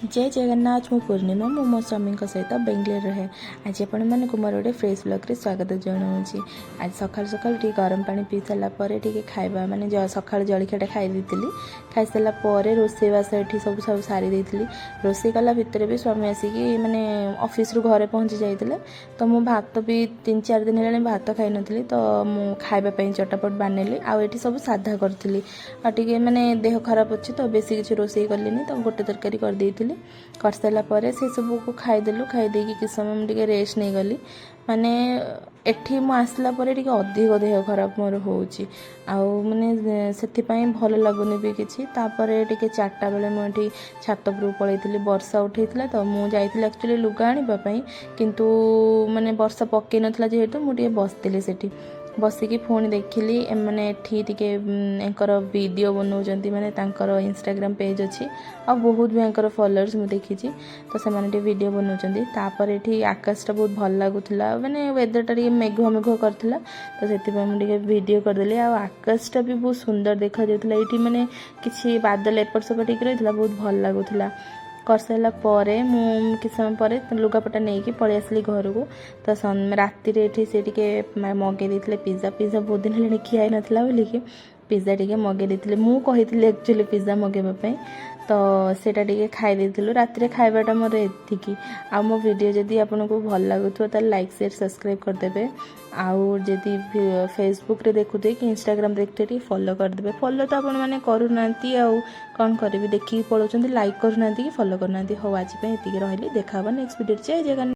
जय जगन्नाथ मु पूर्णिमा मु मो स्वामी सहित बेंगलोर रहे। आज आपण मानक मोर गोटे फ्रेश ब्लॉग रे स्वागत जनाऊँगी। आज सकाल सकाल टी गरम पानी पी सारा पर टी खाइबा माने सकाल जलखियाटा खाई देती। खाई सारा पर रोषेईवास ये सब सब सारी देती। रोषे कला भितर भी स्वामी आसिकी माने ऑफिस रु घरे पहुँची जाते। तो मु भात भी 3-4 दिन है भात खाई नी। तो मु खाइबापी चटापट बानेली आठी सब साधा करी आगे माने देह खराब अच्छे तो बेसी किसी रोषे कलिनी। तो गोटे तरकारी कर कर सारा पर से सब को खाईदेलु। खाईदे कि समय मुझे रेस्ट नहीं गली माने एठी मु आसला पर टिके अधिक देह खराब मोर होउची माने से भल लगुनि भी किसी। तापर टिके 4टा बेले मुझे छात उपरू पलैली वर्षा उठेइथिला। तो मु जाइथिली एक्चुअली लुगा आनिबा पई किंतु माने वर्षा पकई नथला जेहेतु मु टिके बसतिली सेठी बसिकी पुणी देखिली मैंने एठी टिके एंकर वीडियो बनाउछंती माने तांकर इंस्टाग्राम पेज अच्छी आ बहुत भी एंकर फॉलोअर्स मु देखी। तो से माने वीडियो बनाउछंती तापर एठी आकाशटा बहुत भल लागुथिला माने वेदरटा टिके मेघुआ मेघुआ करथिला। तो सेति पय मु टिके वीडियो करदेली आ आकाशटा भी बहुत सुंदर देखा जाउथिला। एठी माने किछि बादल एपट सेपट टिके रहिथिला बहुत भल लागुथिला। कर सारा पर किछ समय पर लुगापटा नहीं कि पलि आसली घर को। तो राति से मगे देते पिज्जा पिज्जा बहुत दिन है खिया नाला बोलिकी पिज्जा टे मगे देते मु कही एक्चुअली पिज्जा मगेवाई। तो सेटा टे खाई राति खावाटा मोर एतिकी। आ मो वीडियो जदि आपको भल लगुथो तो लाइक शेयर सब्सक्राइब करदेवे। आउ जदि फेसबुक रे देखुथे कि इंस्टाग्राम देखुथे फॉलो करदेवे। फॉलो तो आपण मैंने करूना कौन करी देखिए पलाउं लाइक करूना कि फॉलो करना। हो आज एति रही देखा नेक्स्ट वीडियो जय जगन्नाथ।